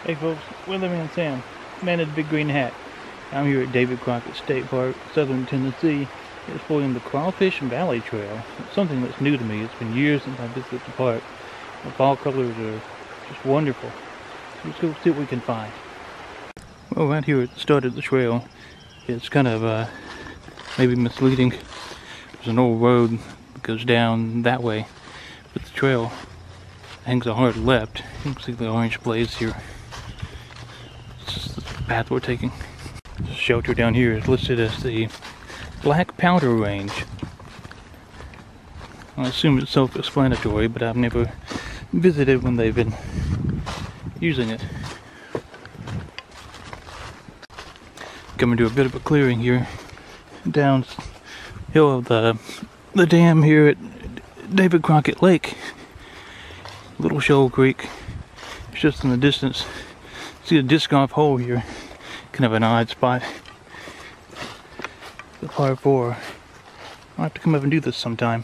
Hey folks, Weatherman Sam, man in the big green hat. I'm here at David Crockett State Park, southern Tennessee, exploring the Crawfish Valley Trail. It's something that's new to me. It's been years since I visited the park. The fall colors are just wonderful. Let's go see what we can find. Well, right here at the start of the trail, it's kind of maybe misleading. There's an old road that goes down that way, but the trail hangs a hard left. You can see the orange blaze here. It's the path we're taking. The shelter down here is listed as the Black Powder Range. I assume it's self-explanatory, but I've never visited when they've been using it. Coming to a bit of a clearing here, downhill of the dam here at David Crockett Lake. Little Shoal Creek. It's just in the distance. See a disc golf hole here. Kind of an odd spot. The par 4. I'll have to come up and do this sometime.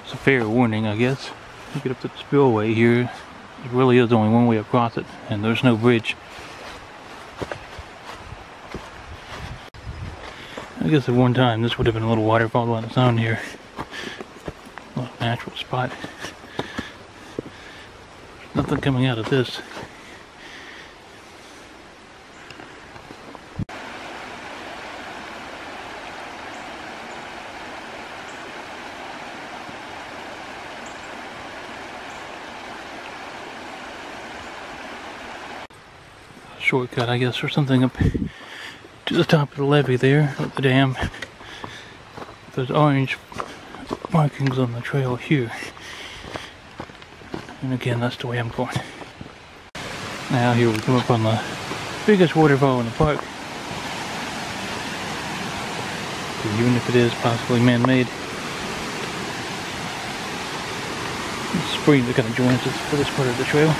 It's a fair warning, I guess. You get up to the Spillway here. There really is only one way across it, and there's no bridge. I guess at one time this would have been a little waterfall on its own here. A little natural spot. Nothing coming out of this. Shortcut, I guess, or something up to the top of the levee there at the dam. There's orange markings on the trail here. And again, that's the way I'm going. Now here we come up on the biggest waterfall in the park. Even if it is possibly man-made. The spring that kind of joins us for this part of the trail.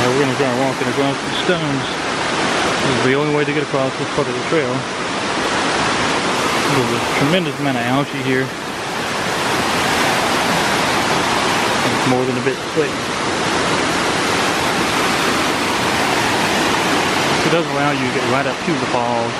We're going to start walking across the stones. This is the only way to get across this part of the trail. There's a tremendous amount of algae here. It's more than a bit sweet. It does allow you to get right up to the falls.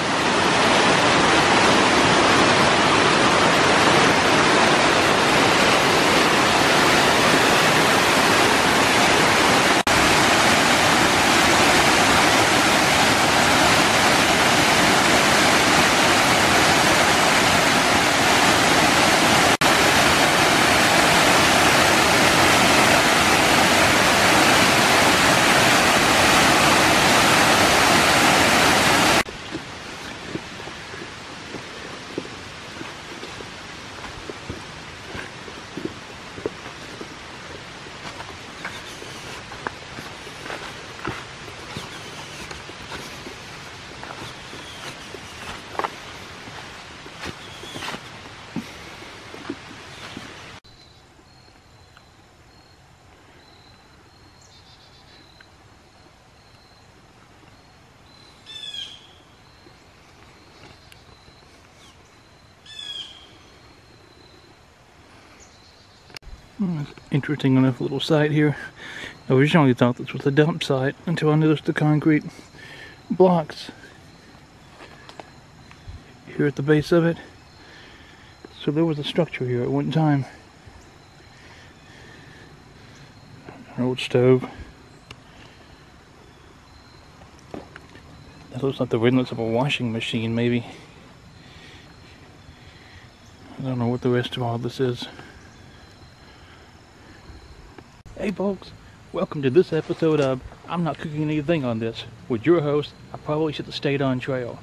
Interesting enough little site here. I originally thought this was a dump site until I noticed the concrete blocks here at the base of it. So there was a structure here at one time. An old stove. That looks like the remnants of a washing machine, maybe. I don't know what the rest of all this is. Hey folks, welcome to this episode of I'm not cooking anything on this. With your host, I probably should have stayed on trail.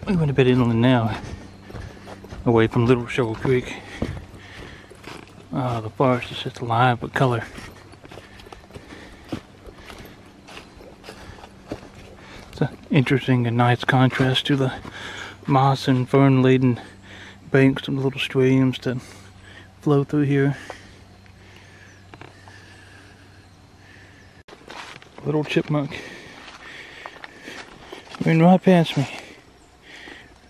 I'm going to bed inland now, away from Little Shoal Creek. The forest is just alive with color. It's an interesting and nice contrast to the moss and fern-laden banks of the little streams that flow through here. Little chipmunk ran right past me,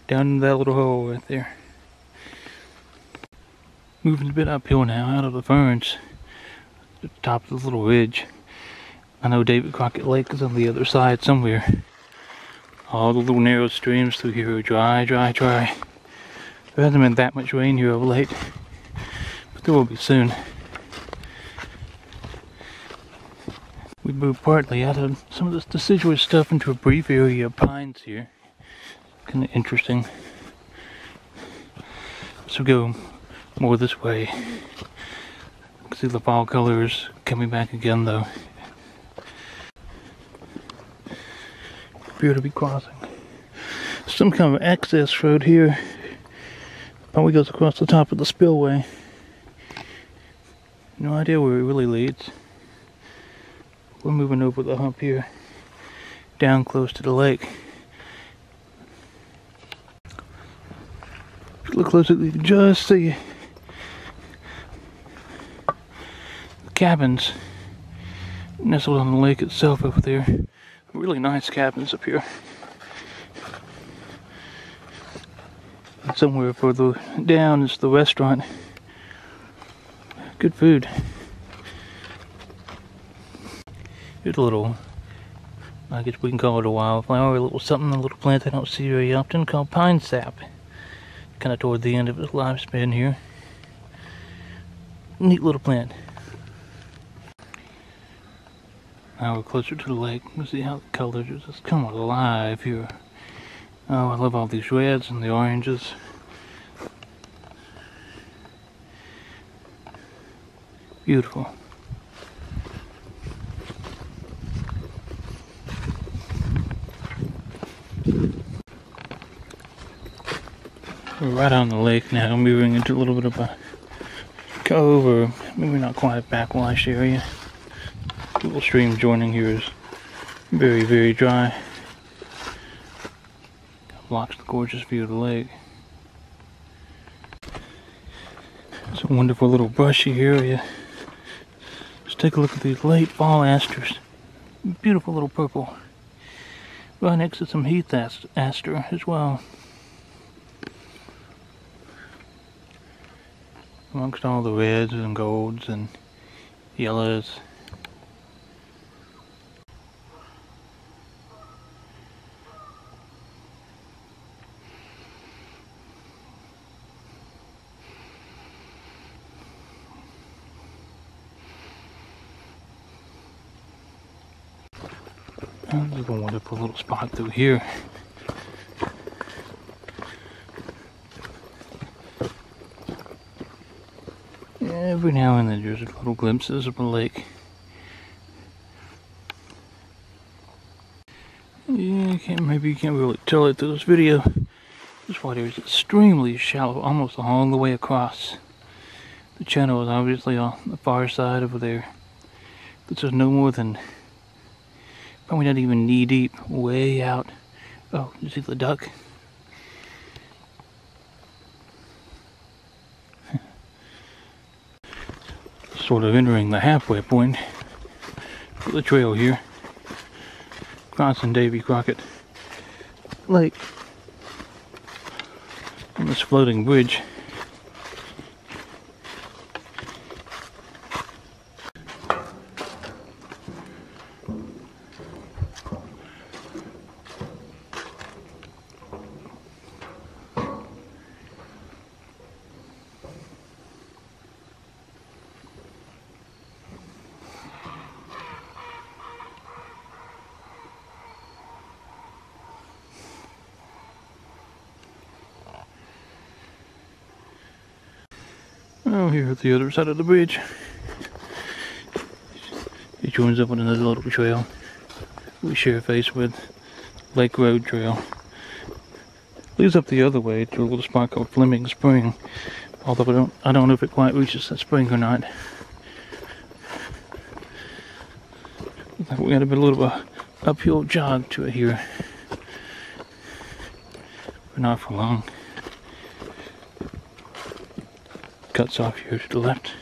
down in that little hole right there. Moving a bit uphill now, out of the ferns, at the top of the little ridge. I know David Crockett Lake is on the other side somewhere. All the little narrow streams through here are dry. There hasn't been that much rain here of late, but there will be soon. We moved partly out of some of this deciduous stuff into a brief area of pines here. Kind of interesting. So go more this way. You can see the fall colors coming back again though. Appear to be crossing some kind of access road here. Probably goes across the top of the spillway. No idea where it really leads. We're moving over the hump here, down close to the lake. If you look closer, you can just see the cabins nestled on the lake itself over there. Really nice cabins up here. And somewhere further down is the restaurant. Good food. Here's a little, I guess we can call it a wildflower, a little something, a little plant I don't see very often, called pine sap. Kind of toward the end of its lifespan here. Neat little plant. Now we're closer to the lake. You see how the colors are just come alive here. Oh, I love all these reds and the oranges. Beautiful. We're right on the lake now, moving into a little bit of a cove, or maybe not quite a backwash area. The little stream joining here is very dry. Blocks the gorgeous view of the lake. It's a wonderful little brushy area. Just take a look at these late fall asters. Beautiful little purple. Right next to some heath aster as well. Amongst all the reds and golds and yellows. There's a wonderful little spot through here. Every now and then there's little glimpses of a lake. Yeah, maybe you can't really tell it through this video. This water is extremely shallow, almost all the way across. The channel is obviously on the far side over there. This is no more than, probably not even knee deep, way out. Oh, you see the duck? Sort of entering the halfway point for the trail here. Crossing David Crockett Lake on this floating bridge. Oh, here at the other side of the bridge. joins up on another little trail we share a face with, Lake Road Trail. Leads up the other way to a little spot called Fleming Spring, although I don't know if it quite reaches that spring or not. We got a little bit of a uphill jog to it here, but not for long. Cuts off here to the left.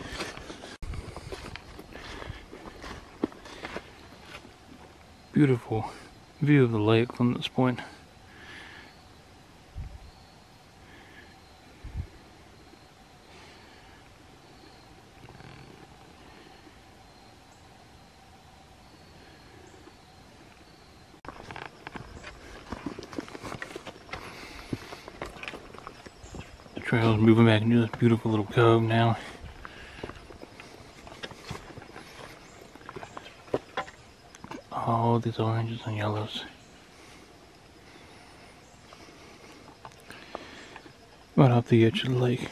Beautiful view of the lake from this point. The trail is moving back into this beautiful little cove now. All these oranges and yellows. Right off the edge of the lake.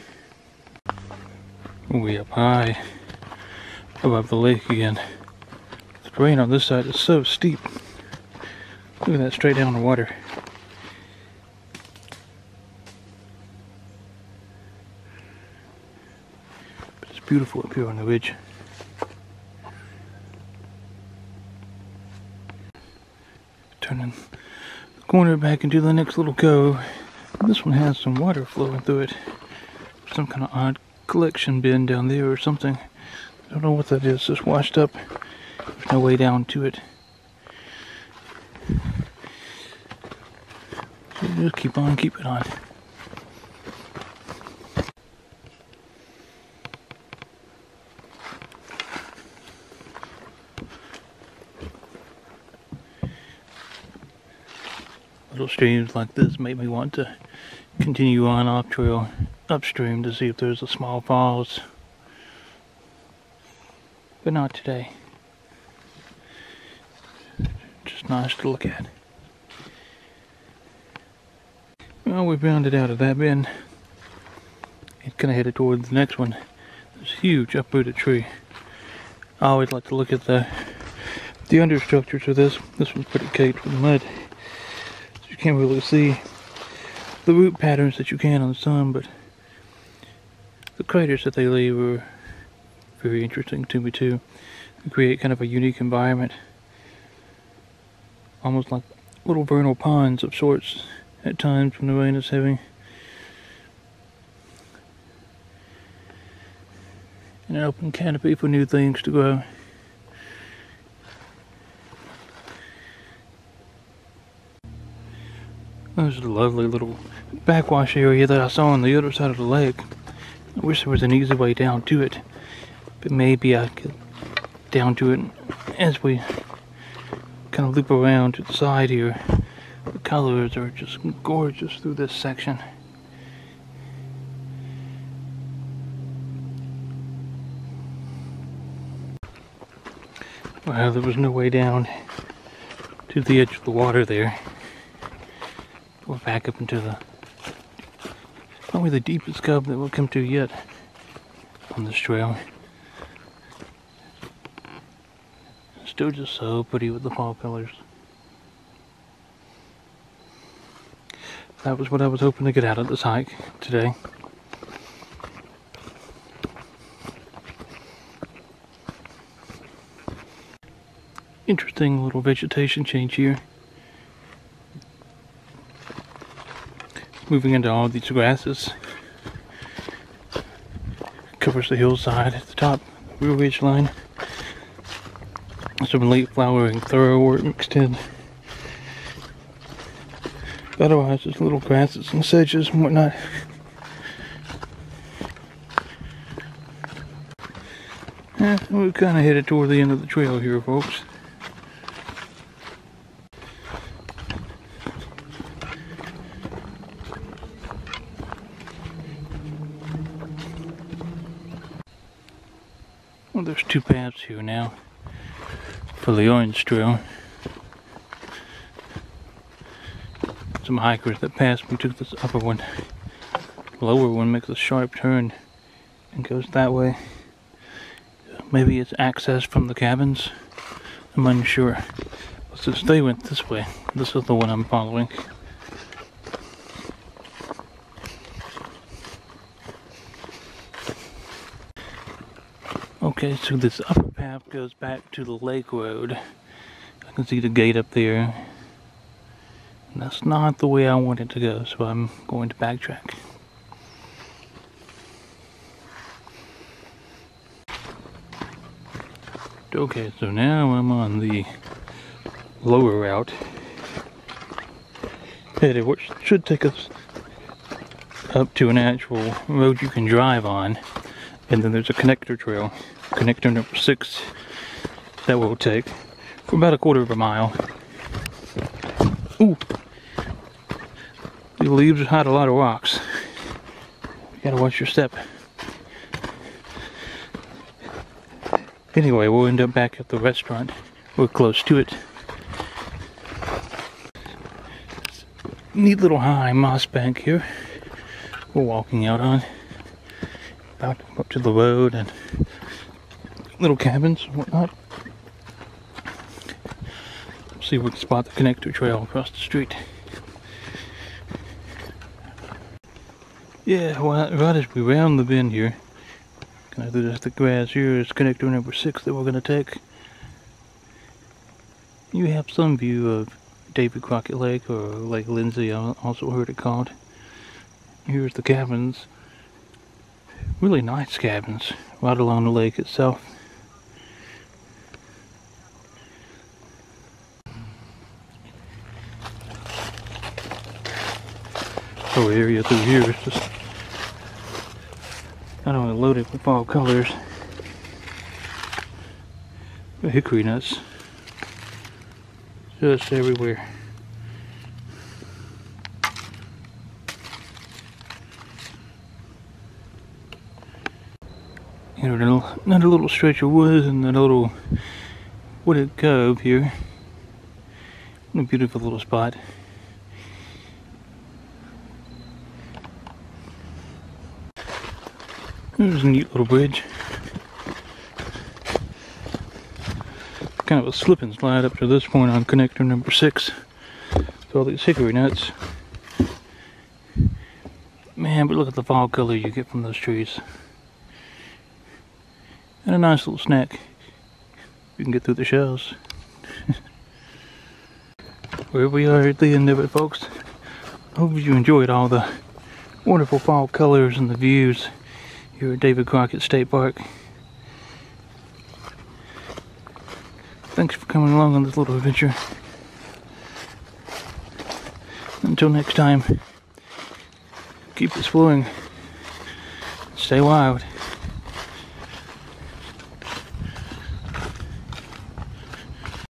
Way up high above the lake again. The terrain on this side is so steep. Look at that, straight down the water. But it's beautiful up here on the ridge. Turning the corner back into the next little cove. This one has some water flowing through it. Some kind of odd collection bin down there or something. I don't know what that is. Just washed up. There's no way down to it. So just keep on keeping on. Little streams like this make me want to continue on off trail upstream to see if there's a small falls, but not today. Just nice to look at. Well, we've rounded out of that bend. It's kind of headed towards the next one. This huge uprooted tree. I always like to look at the understructure to this. This one's pretty caked with mud. You can't really see the root patterns that you can on the sun, but the craters that they leave are very interesting to me too. They create kind of a unique environment, almost like little vernal ponds of sorts at times when the rain is heavy. And an open canopy for new things to grow. There's a lovely little backwash area that I saw on the other side of the lake. I wish there was an easy way down to it, but maybe I could down to it as we kind of loop around to the side here. The colors are just gorgeous through this section. Well, there was no way down to the edge of the water there. We're back up into the probably the deepest cove that we'll come to yet on this trail. Still just so pretty with the fall colors. That was what I was hoping to get out of this hike today. Interesting little vegetation change here. Moving into all these grasses. Covers the hillside at the top, real ridge line. Some late flowering thoroughwort mixed in. Otherwise, just little grasses and sedges and whatnot. We're kind of headed toward the end of the trail here, folks. Well, there's two paths here now for the orange trail. Some hikers that passed me took this upper one. The lower one makes a sharp turn and goes that way. Maybe it's access from the cabins. I'm unsure. Since they went this way, this is the one I'm following. Okay, so this upper path goes back to the lake road. I can see the gate up there. And that's not the way I want it to go, so I'm going to backtrack. Okay, so now I'm on the lower route, headed which should take us up to an actual road you can drive on, and then there's a connector trail, connector number 6, that we'll take for about a quarter of a mile. Ooh, the leaves hide a lot of rocks. You gotta watch your step. Anyway, we'll end up back at the restaurant. We're close to it. Neat little high moss bank here we're walking out on. About to go up to the road and little cabins and whatnot. See if we can spot the connector trail across the street. Yeah, well, right as we round the bend here, there's the grass here is connector number 6 that we're going to take. You have some view of David Crockett Lake, or Lake Lindsay, I also heard it called. Here's the cabins. Really nice cabins right along the lake itself. The whole area through here is just not only loaded with fall colors, but hickory nuts just everywhere. Here's another little stretch of woods and a little wooded cove here. A beautiful little spot. There's a neat little bridge. Kind of a slip and slide up to this point on connector number 6. With all these hickory nuts. Man, but look at the fall color you get from those trees. And a nice little snack. You can get through the shells. Where we are at the end of it, folks. Hope you enjoyed all the wonderful fall colors and the views here at David Crockett State Park. Thanks for coming along on this little adventure. Until next time, keep exploring, stay wild.